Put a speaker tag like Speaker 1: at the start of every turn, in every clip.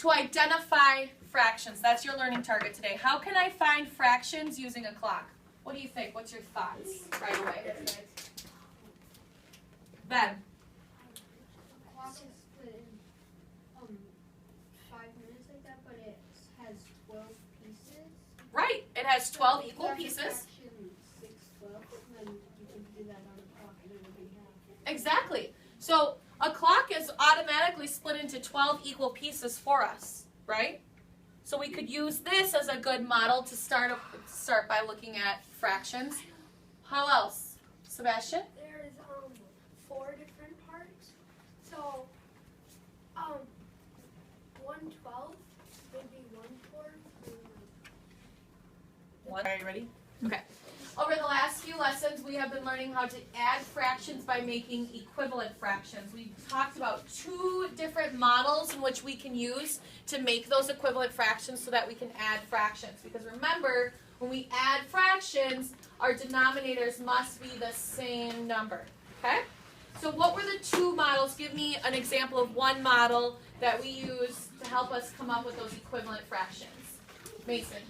Speaker 1: to identify fractions. That's your learning target today. How can I find fractions using a clock? What do you think? What's your thoughts right away? Ben?
Speaker 2: Clock is split in 5 minutes like that, but it has 12 pieces.
Speaker 1: Right. It has 12 equal pieces.
Speaker 2: Fraction 6/12, and then you can do that on a clock and it will be half.
Speaker 1: Exactly. So a clock is automatically split into 12 equal pieces for us, right? So we could use this as a good model to start by looking at fractions. How else? Sebastian?
Speaker 3: There's 4 different parts. So 1/12 would be 1/4.
Speaker 1: Are you ready? Okay. Over the last few lessons, we have been learning how to add fractions by making equivalent fractions. We talked about 2 different models in which we can use to make those equivalent fractions so that we can add fractions. Because remember, when we add fractions, our denominators must be the same number. Okay? So what were the 2 models? Give me an example of one model that we use to help us come up with those equivalent fractions. Mason.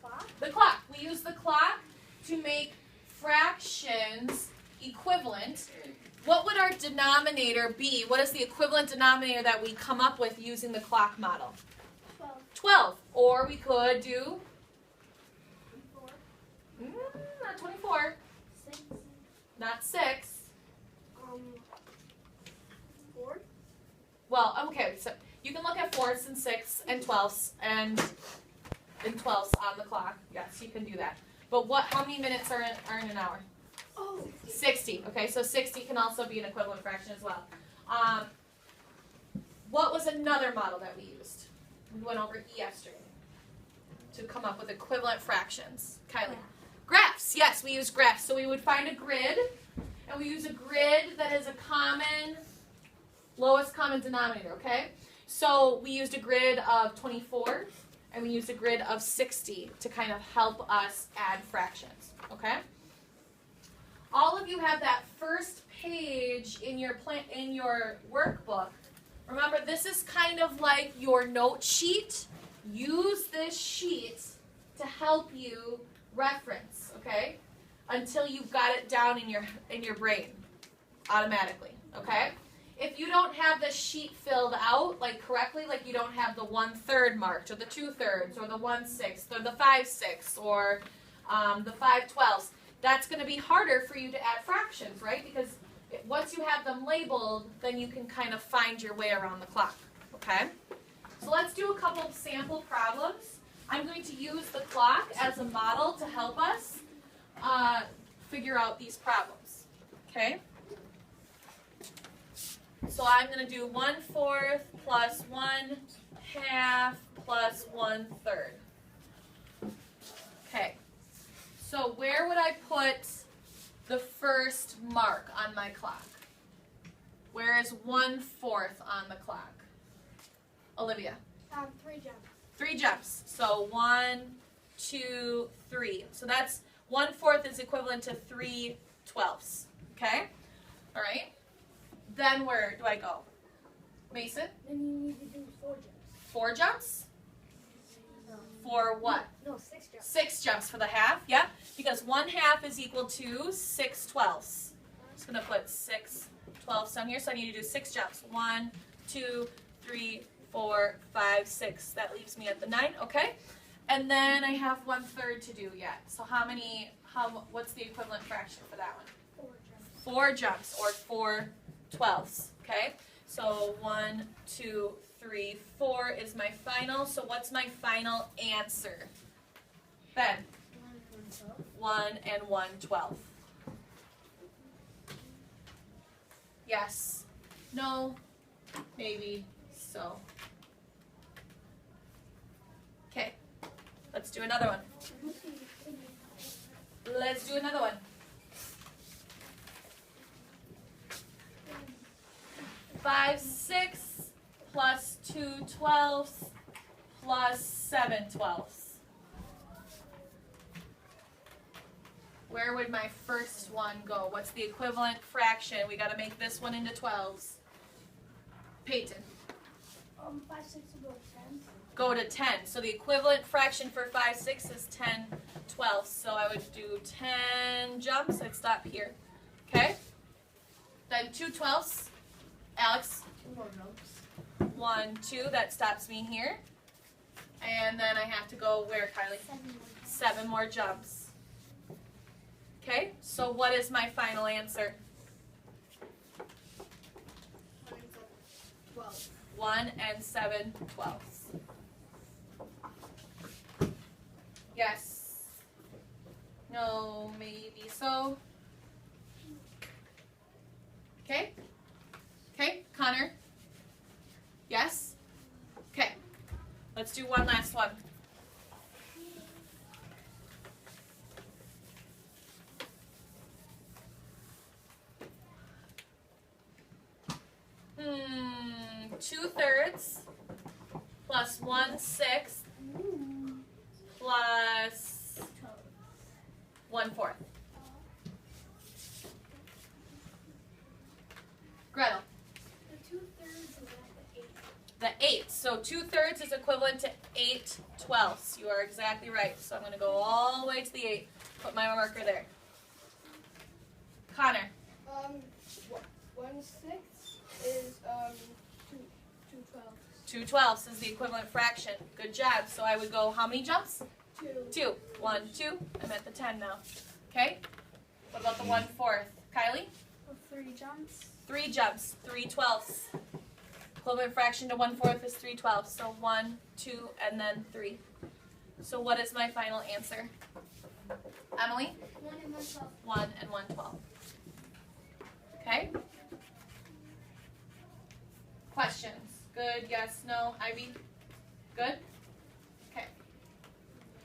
Speaker 3: Clock.
Speaker 1: The clock. We use the clock to make fractions equivalent. What would our denominator be? What is the equivalent denominator that we come up with using the clock model? 12. Or we could do
Speaker 3: 24.
Speaker 1: not 24,
Speaker 3: 6.
Speaker 1: not 6.
Speaker 3: 4.
Speaker 1: Well, okay, so you can look at 4ths and 6ths and 12ths and 12ths on the clock. Yes, you can do that. But how many minutes are in an hour?
Speaker 3: Oh.
Speaker 1: 60. Okay, so 60 can also be an equivalent fraction as well. What was another model that we used? We went over yesterday to come up with equivalent fractions. Kylie. Graphs. Yes, we use graphs. So we would find a grid, and we use a grid that is a lowest common denominator, okay? So we used a grid of 24, and we used a grid of 60 to kind of help us add fractions, okay? All of you have that first page in your workbook. Remember, this is kind of like your note sheet. Use this sheet to help you reference, okay? Until you've got it down in your brain automatically, okay? If you don't have the sheet filled out correctly, like you don't have the 1/3 marked, or the 2/3, or the 1/6, or the 5/6, or the 5/12, that's going to be harder for you to add fractions, right? Because once you have them labeled, then you can kind of find your way around the clock, okay? So let's do a couple of sample problems. I'm going to use the clock as a model to help us figure out these problems, okay? So I'm going to do 1/4 plus 1/2 plus 1/3. Okay. So where would I put the first mark on my clock? Where is 1/4 on the clock? Olivia?
Speaker 3: 3 jumps.
Speaker 1: 3 jumps. So 1, 2, 3. So that's 1/4 is equivalent to 3/12. Okay? All right. Then where do I go? Mason?
Speaker 3: Then you need to do 4 jumps.
Speaker 1: 4 jumps? For what?
Speaker 3: No, 6 jumps.
Speaker 1: 6 jumps for the half, yeah? Because 1/2 is equal to 6/12. I'm just going to put 6/12 on here, so I need to do 6 jumps. 1, 2, 3, 4, 5, 6. That leaves me at the 9, okay? And then I have 1/3 to do yet. So what's the equivalent fraction for that one?
Speaker 3: 4 jumps.
Speaker 1: 4 jumps, or 4/12, okay? So 1, 2, 3, 4 is my final. So what's my final answer? Ben? 1 and 1/12. Yes. No. Maybe. So. Okay. Let's do another one. Let's do another one. 5/6 plus 2/12 plus 7/12. Where would my first one go? What's the equivalent fraction? We got to make this one into 12s. Peyton.
Speaker 3: 5/6 will go to 10.
Speaker 1: Go to 10. So the equivalent fraction for 5/6 is 10/12. So I would do 10 jumps. I'd stop here. Okay? Then 2/12. Alex?
Speaker 2: 2 more jumps.
Speaker 1: 1, 2. That stops me here. And then I have to go where, Kylie? 7 more jumps. Okay? So what is my final answer?
Speaker 2: 12.
Speaker 1: 1 and 7/12. Yes. No, maybe so. Okay? Okay, Connor? Yes? Okay. Let's do one last one. Hmm, 2/3 plus 1/6 plus 1/4. Gretel.
Speaker 3: The 2/3 is at the 8.
Speaker 1: The 8. So 2/3 is equivalent to 8/12. You are exactly right. So I'm going to go all the way to the 8. Put my marker there. Connor.
Speaker 2: 1/6 is 2/12.
Speaker 1: 2/12 is the equivalent fraction. Good job. So I would go how many jumps?
Speaker 2: 2.
Speaker 1: 2. 1, 2. I'm at the 10 now. Okay? What about the 1/4? Kylie?
Speaker 3: 3 jumps.
Speaker 1: 3 jumps. 3/12. Equivalent fraction to 1/4 is 3/12. So 1, 2, and then 3. So what is my final answer? Emily?
Speaker 3: 1 and 1/12.
Speaker 1: 1 and 1/12. Okay? Questions? Good, yes, no. Ivy? Good? Okay.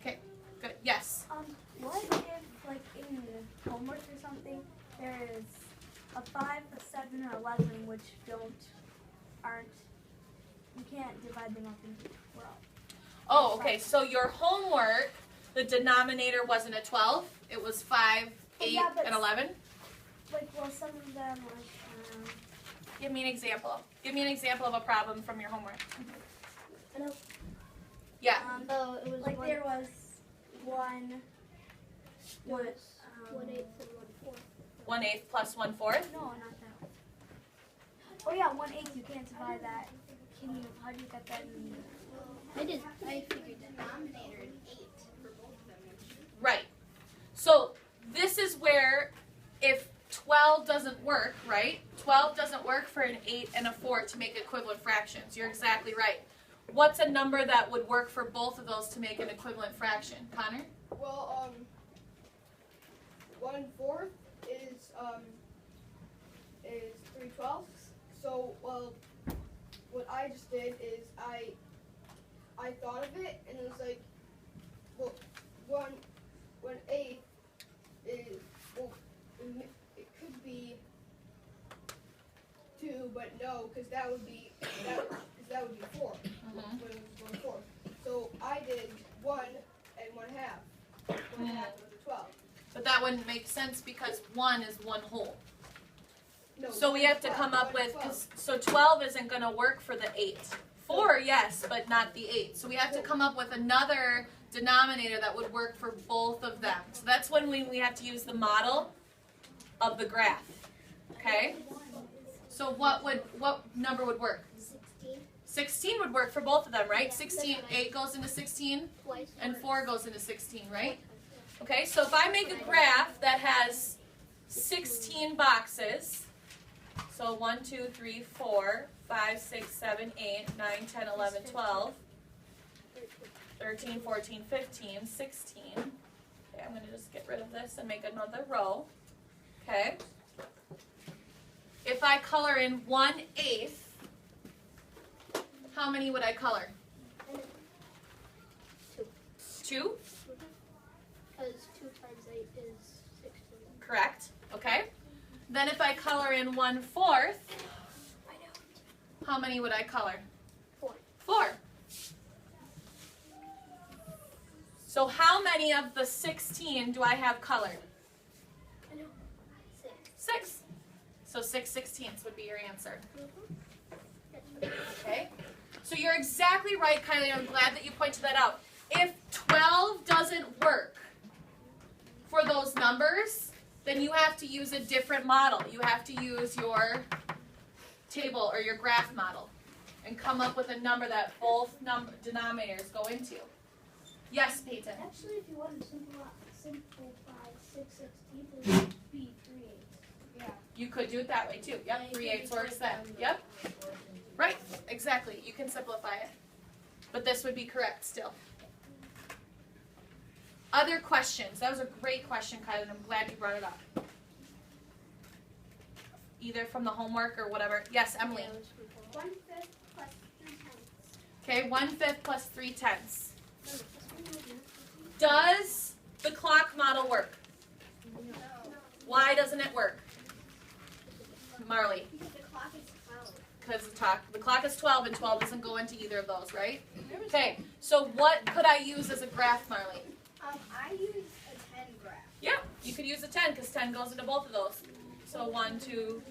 Speaker 1: Okay, good. Yes.
Speaker 4: What if, like, in the homework or something, there is a 5, a 7, or 11, which aren't, you can't divide them up into 12.
Speaker 1: Oh, okay. So your homework, the denominator wasn't a 12. It was 5, 8,
Speaker 4: yeah, but-
Speaker 1: and 11.
Speaker 4: Like, well, some of them, like,
Speaker 1: Give me an example. Give me an example of a problem from your homework.
Speaker 4: I know,
Speaker 1: Yeah.
Speaker 3: It was
Speaker 4: like, there was one,
Speaker 3: One
Speaker 4: 1/8
Speaker 3: and 1/4.
Speaker 1: 1/8 plus 1/4.
Speaker 4: No, not that one. Oh, yeah, 1/8, you can't divide that. How do you get that in?
Speaker 2: I figured denominator is 8 for both of them.
Speaker 1: Right. So this is where if 12 doesn't work, right? 12 doesn't work for an 8 and a 4 to make equivalent fractions. You're exactly right. What's a number that would work for both of those to make an equivalent fraction? Connor?
Speaker 5: Well, 1/4 is 3/12. So, well, what I just did is I thought of it and it was like, well, 1/8 is, well, it could be 2, but no, because that would be 4.
Speaker 1: Mm-hmm.
Speaker 5: When it was 1/4. So I did 1 and 1/2. 1/2 of the 12.
Speaker 1: But that wouldn't make sense because 1 is 1 whole.
Speaker 5: No,
Speaker 1: So we have to
Speaker 5: 12,
Speaker 1: come up
Speaker 5: 1
Speaker 1: with,
Speaker 5: and 12.
Speaker 1: so 12 isn't going to work for the 8. 4, yes, but not the 8. So we have to come up with another denominator that would work for both of them. So that's when we have to use the model of the graph. Okay? So what number would work?
Speaker 3: 16.
Speaker 1: 16 would work for both of them, right? 16, 8 goes into 16,
Speaker 3: Twice.
Speaker 1: and 4 goes into 16, right? Okay, so if I make a graph that has 16 boxes, so 1, 2, 3, 4, 5, 6, 7, 8, 9, 10, 11, 12, 13, 14, 15, 16. Okay, I'm going to just get rid of this and make another row. Okay. If I color in 1/8, how many would I color? 2?
Speaker 3: Because 2 times 8 is 16.
Speaker 1: Correct. Okay. Then if I color in 1/4, how many would I color?
Speaker 3: 4.
Speaker 1: 4. So how many of the 16 do I have colored?
Speaker 3: 6.
Speaker 1: 6. So 6/16 would be your answer. Okay. So you're exactly right, Kylie. I'm glad that you pointed that out. If 12 doesn't work for those numbers, then you have to use a different model. You have to use your table or your graph model and come up with a number that both denominators go into. Yes, Peyton?
Speaker 4: Actually, if you want to simplify 6/16, it would be 3/8.
Speaker 1: You could do it that way too.
Speaker 3: Yeah,
Speaker 1: Yep,
Speaker 3: you
Speaker 1: 3/8
Speaker 3: could
Speaker 1: works
Speaker 3: just
Speaker 1: then.
Speaker 3: put down
Speaker 1: Yep,
Speaker 3: the proportions.
Speaker 1: right, exactly. You can simplify it. But this would be correct still. Other questions? That was a great question, Kylie, and I'm glad you brought it up. Either from the homework or whatever. Yes, Emily.
Speaker 2: 1/5 plus 3/10.
Speaker 1: Okay, 1/5 plus 3/10. Does the clock model work?
Speaker 2: No.
Speaker 1: Why doesn't it work? Marley.
Speaker 2: Because the clock is 12.
Speaker 1: Because the clock is 12 and 12 doesn't go into either of those, right? Okay, so what could I use as a graph, Marley?
Speaker 2: I use a 10 graph.
Speaker 1: Yeah, you could use a 10 because 10 goes into both of those. So 1, 2,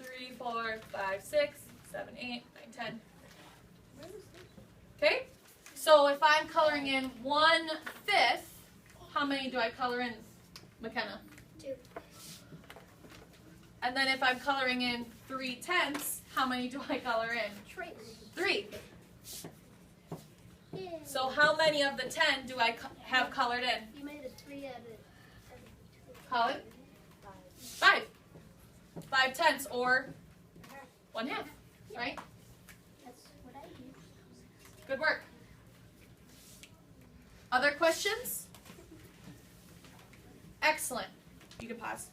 Speaker 1: 3, 4, 5, 6, 7, 8, 9, 10. Okay? So if I'm coloring in 1/5, how many do I color in, McKenna?
Speaker 2: 2.
Speaker 1: And then if I'm coloring in 3/10, how many do I color in?
Speaker 2: Trace.
Speaker 1: 3.
Speaker 3: Yay.
Speaker 1: So how many of the 10 do I have colored in?
Speaker 3: You made a 3 out of 2.
Speaker 1: Colin? 5. 5/10 or 1/2, right?
Speaker 3: That's what I do.
Speaker 1: Good work. Other questions? Excellent. You can pause.